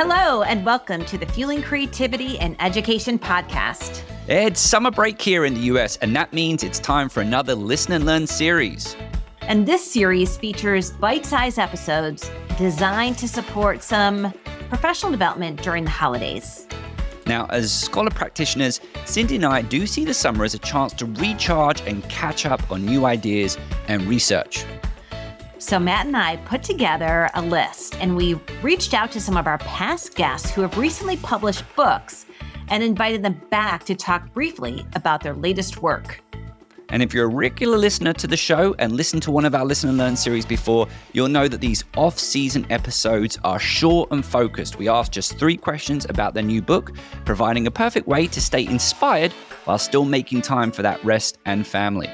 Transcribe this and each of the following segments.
Hello, and welcome to the Fueling Creativity and Education podcast. It's summer break here in the US, and that means it's time for another Listen and Learn series. And this series features bite-sized episodes designed to support some professional development during the holidays. Now, as scholar practitioners, Cindy and I do see the summer as a chance to recharge and catch up on new ideas and research. So Matt and I put together a list, and we reached out to some of our past guests who have recently published books and invited them back to talk briefly about their latest work. And if you're a regular listener to the show and listened to one of our Listen and Learn series before, you'll know that these off-season episodes are short and focused. We ask just 3 questions about their new book, providing a perfect way to stay inspired while still making time for that rest and family.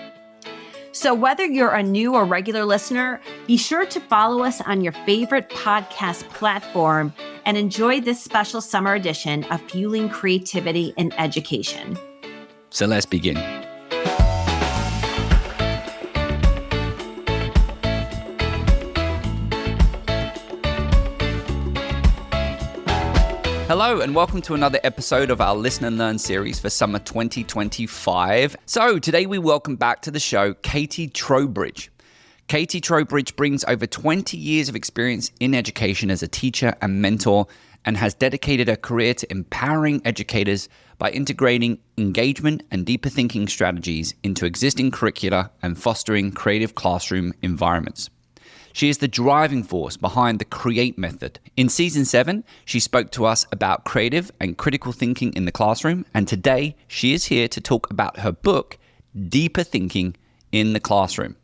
So whether you're a new or regular listener, be sure to follow us on your favorite podcast platform and enjoy this special summer edition of Fueling Creativity and Education. So let's begin. Hello and welcome to another episode of our Listen and Learn series for summer 2025. So today we welcome back to the show Katie Trowbridge. Katie Trowbridge brings over 20 years of experience in education as a teacher and mentor and has dedicated her career to empowering educators by integrating engagement and deeper thinking strategies into existing curricula and fostering creative classroom environments. She is the driving force behind the Create method. In season 7, she spoke to us about creative and critical thinking in the classroom, and today she is here to talk about her book, Deeper Thinking in the Classroom.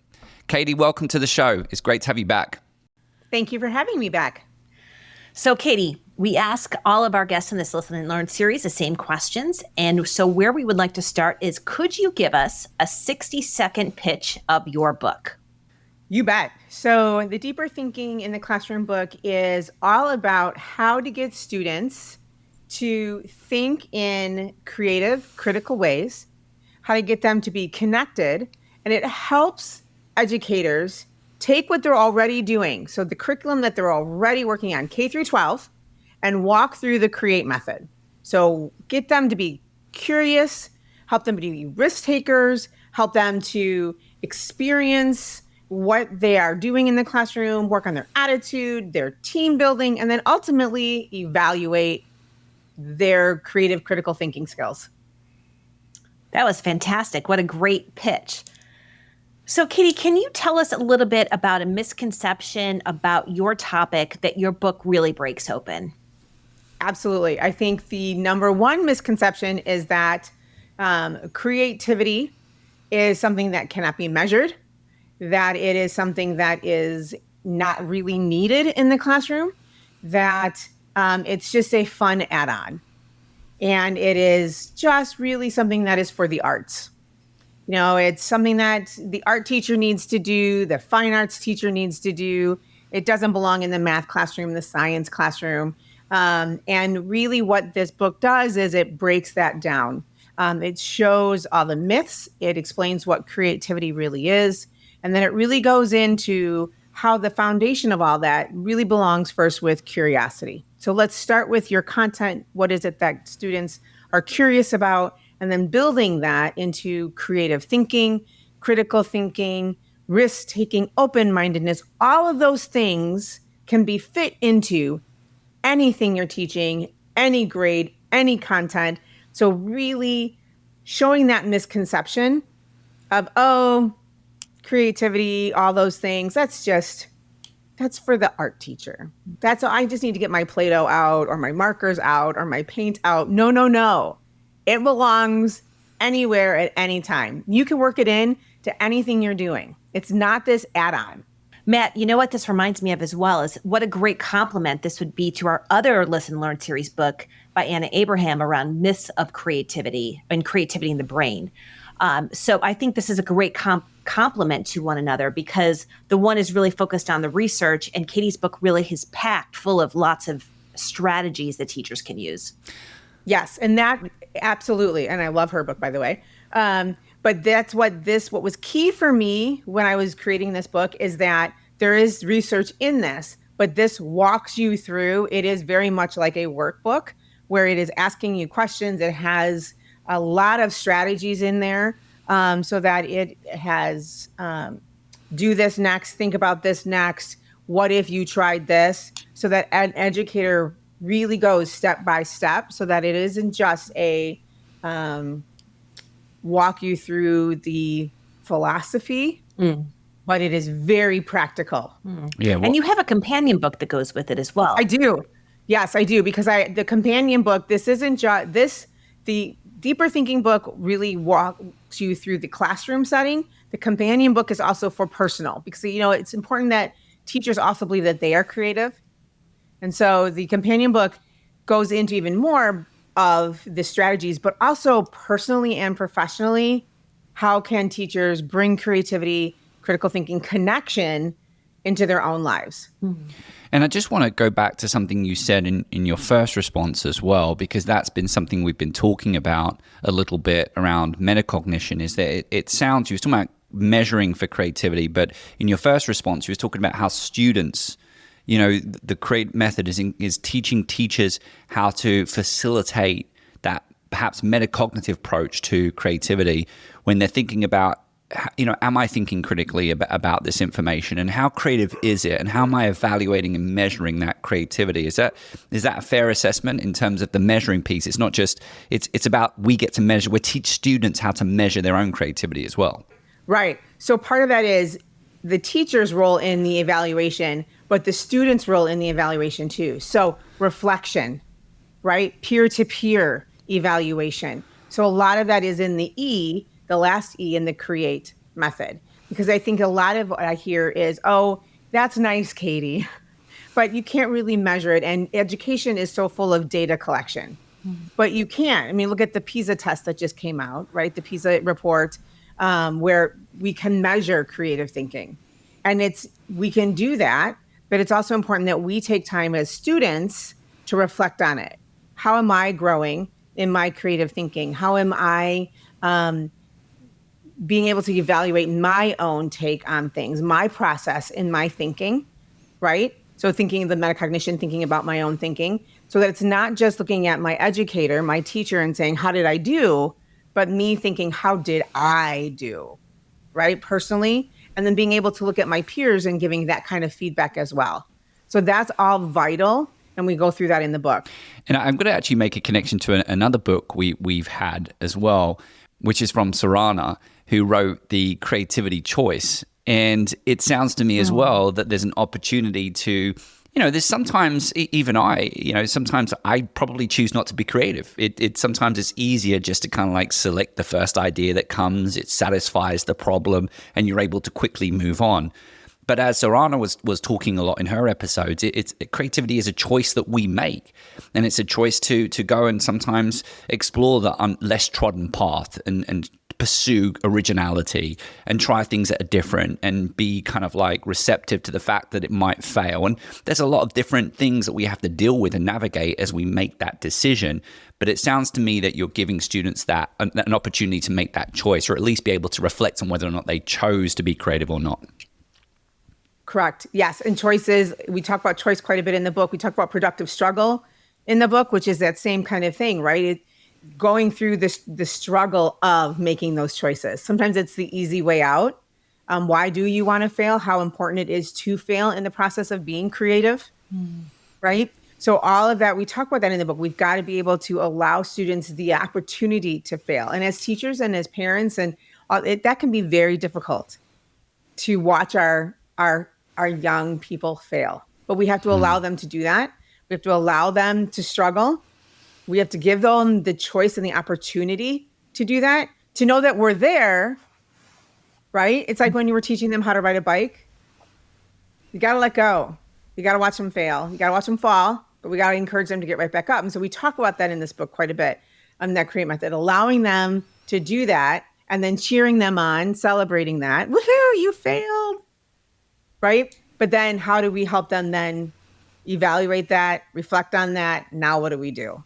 Katie, welcome to the show. It's great to have you back. Thank you for having me back. So Katie, we ask all of our guests in this Listen and Learn series the same questions. And so where we would like to start is, could you give us a 60-second pitch of your book? You bet. So the Deeper Thinking in the Classroom book is all about how to get students to think in creative, critical ways, how to get them to be connected, and it helps educators take what they're already doing, so the curriculum that they're already working on, K through 12, and walk through the Create method. So get them to be curious, help them to be risk takers, help them to experience what they are doing in the classroom, work on their attitude, their team building, and then ultimately evaluate their creative critical thinking skills. That was fantastic. What a great pitch. So Katie, can you tell us a little bit about a misconception about your topic that your book really breaks open? Absolutely. I think the number one misconception is that creativity is something that cannot be measured, that it is something that is not really needed in the classroom, that it's just a fun add-on. And it is just really something that is for the arts. You know, it's something that the art teacher needs to do, the fine arts teacher needs to do. It doesn't belong in the math classroom, the science classroom. And really what this book does is it breaks that down. It shows all the myths. It explains what creativity really is. And then it really goes into how the foundation of all that really belongs first with curiosity. So let's start with your content. What is it that students are curious about? And then building that into creative thinking, critical thinking, risk-taking, open-mindedness. All of those things can be fit into anything you're teaching, any grade, any content. So really showing that misconception of, creativity, all those things, that's for the art teacher. I just need to get my Play-Doh out or my markers out or my paint out. No. It belongs anywhere at any time. You can work it in to anything you're doing. It's not this add-on. Matt, you know what this reminds me of as well is what a great compliment this would be to our other Listen and Learn series book by Anna Abraham around myths of creativity and creativity in the brain. So I think this is a great complement to one another because the one is really focused on the research and Katie's book really is packed full of lots of strategies that teachers can use. Yes, and that absolutely. And I love her book, by the way. But that's what was key for me when I was creating this book is that there is research in this, but this walks you through. It is very much like a workbook where it is asking you questions. It has a lot of strategies in there, so that it has do this next, think about this next, what if you tried this, so that an educator really goes step by step, so that it isn't just a walk you through the philosophy, but it is very practical. Yeah. And you have a companion book that goes with it as well. I do. Yes, I do. Because the companion book, this isn't just the deeper thinking book really walks you through the classroom setting. The companion book is also for personal, because, it's important that teachers also believe that they are creative. And so the companion book goes into even more of the strategies, but also personally and professionally, how can teachers bring creativity, critical thinking, connection into their own lives? And I just want to go back to something you said in your first response as well, because that's been something we've been talking about a little bit around metacognition, is that it sounds, you were talking about measuring for creativity, but in your first response, you were talking about how students, the create method is teaching teachers how to facilitate that perhaps metacognitive approach to creativity when they're thinking about, am I thinking critically about this information, and how creative is it, and how am I evaluating and measuring that creativity? Is that a fair assessment in terms of the measuring piece? It's not just, it's about, we get to measure, we teach students how to measure their own creativity as well. Right. So part of that is the teacher's role in the evaluation, but the student's role in the evaluation too. So reflection, right? Peer-to-peer evaluation. So a lot of that is in the E, the last E in the create method, because I think a lot of what I hear is, oh, that's nice, Katie, but you can't really measure it. And education is so full of data collection, but you can't. I mean, look at the PISA test that just came out, right? The PISA report, where we can measure creative thinking, and we can do that, but it's also important that we take time as students to reflect on it. How am I growing in my creative thinking? How am I being able to evaluate my own take on things, my process in my thinking, right? So thinking of the metacognition, thinking about my own thinking, so that it's not just looking at my educator, my teacher, and saying, how did I do? But me thinking, how did I do, right? Personally, and then being able to look at my peers and giving that kind of feedback as well. So that's all vital. And we go through that in the book. And I'm going to actually make a connection to another book we've had as well, which is from Sarana, who wrote The Creativity Choice. And it sounds to me as well that there's an opportunity to, there's sometimes, even sometimes I probably choose not to be creative. Sometimes it's easier just to kind of like select the first idea that comes, it satisfies the problem, and you're able to quickly move on. But as Sarana was talking a lot in her episodes, creativity is a choice that we make, and it's a choice to go and sometimes explore the less trodden path and pursue originality and try things that are different and be kind of like receptive to the fact that it might fail. And there's a lot of different things that we have to deal with and navigate as we make that decision. But it sounds to me that you're giving students that an opportunity to make that choice, or at least be able to reflect on whether or not they chose to be creative or not. Correct. Yes. And choices, we talk about choice quite a bit in the book. We talk about productive struggle in the book, which is that same kind of thing, right? Going through the struggle of making those choices. Sometimes it's the easy way out. Why do you want to fail? How important it is to fail in the process of being creative, right? So all of that, we talk about that in the book. We've got to be able to allow students the opportunity to fail. And as teachers and as parents, and that can be very difficult to watch our young people fail. But we have to allow them to do that. We have to allow them to struggle. We have to give them the choice and the opportunity to do that, to know that we're there, right? It's like when you were teaching them how to ride a bike. You got to let go. You got to watch them fail. You got to watch them fall, but we got to encourage them to get right back up. And so we talk about that in this book quite a bit, that create method, allowing them to do that and then cheering them on, celebrating that. Woohoo, you failed, right? But then how do we help them then evaluate that, reflect on that? Now what do we do?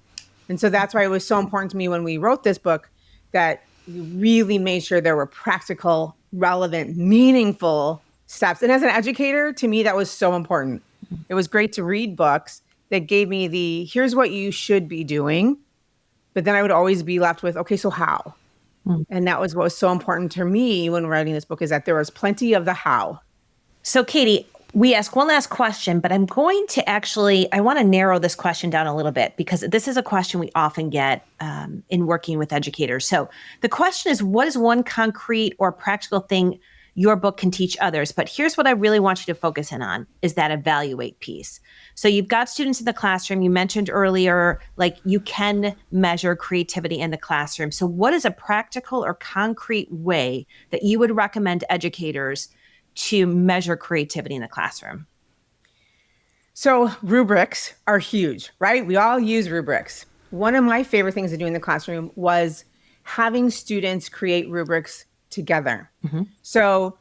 And so that's why it was so important to me when we wrote this book that we really made sure there were practical, relevant, meaningful steps. And as an educator, to me, that was so important. It was great to read books that gave me here's what you should be doing. But then I would always be left with, okay, so how? And that was what was so important to me when writing this book, is that there was plenty of the how. So Katie, we ask one last question, but I'm going to I want to narrow this question down a little bit, because this is a question we often get in working with educators. So the question is, what is one concrete or practical thing your book can teach others? But here's what I really want you to focus in on, is that evaluate piece. So you've got students in the classroom. You mentioned earlier, like, you can measure creativity in the classroom. So what is a practical or concrete way that you would recommend educators to measure creativity in the classroom? So rubrics are huge, right? We all use rubrics. One of my favorite things to do in the classroom was having students create rubrics together. So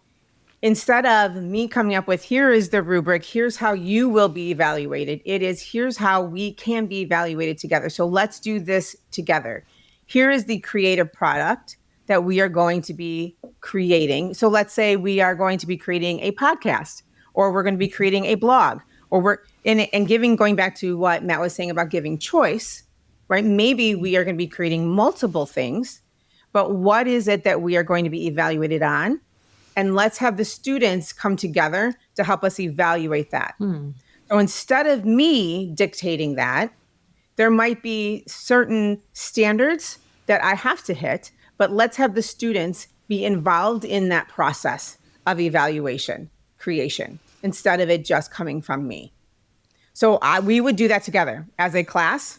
instead of me coming up with, here is the rubric, here's how you will be evaluated, it is, here's how we can be evaluated together. So let's do this together. Here is the creative product that we are going to be creating. So let's say we are going to be creating a podcast, or we're going to be creating a blog, or going back to what Matt was saying about giving choice, right? Maybe we are going to be creating multiple things, but what is it that we are going to be evaluated on? And let's have the students come together to help us evaluate that. So instead of me dictating that, there might be certain standards that I have to hit, but let's have the students be involved in that process of evaluation, creation, instead of it just coming from me. So we would do that together as a class.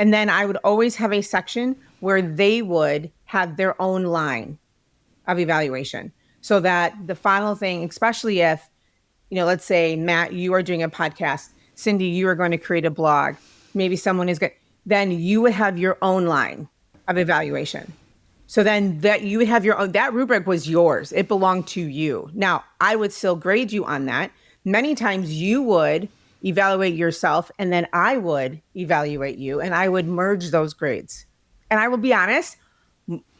And then I would always have a section where they would have their own line of evaluation, so that the final thing, especially if, let's say, Matt, you are doing a podcast, Cindy, you are going to create a blog, maybe someone is good, then you would have your own line of evaluation. So then that you would have your own, that rubric was yours. It belonged to you. Now, I would still grade you on that. Many times you would evaluate yourself, and then I would evaluate you, and I would merge those grades. And I will be honest,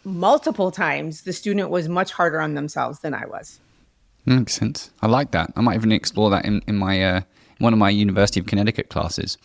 multiple times the student was much harder on themselves than I was. Makes sense. I like that. I might even explore that in my one of my University of Connecticut classes.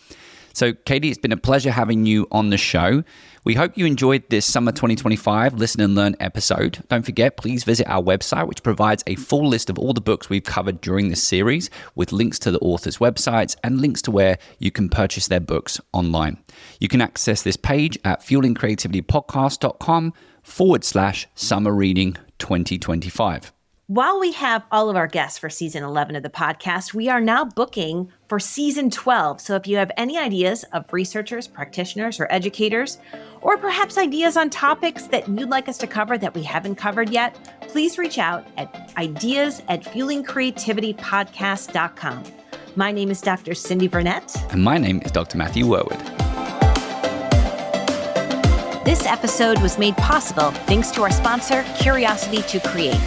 So, Katie, it's been a pleasure having you on the show. We hope you enjoyed this Summer 2025 Listen and Learn episode. Don't forget, please visit our website, which provides a full list of all the books we've covered during this series, with links to the authors' websites and links to where you can purchase their books online. You can access this page at fuelingcreativitypodcast.com/summer reading 2025. While we have all of our guests for season 11 of the podcast, we are now booking for season 12. So if you have any ideas of researchers, practitioners, or educators, or perhaps ideas on topics that you'd like us to cover that we haven't covered yet, please reach out at ideas@fuelingcreativitypodcast.com. My name is Dr. Cindy Burnett. And my name is Dr. Matthew Werwood. This episode was made possible thanks to our sponsor, Curiosity to Create.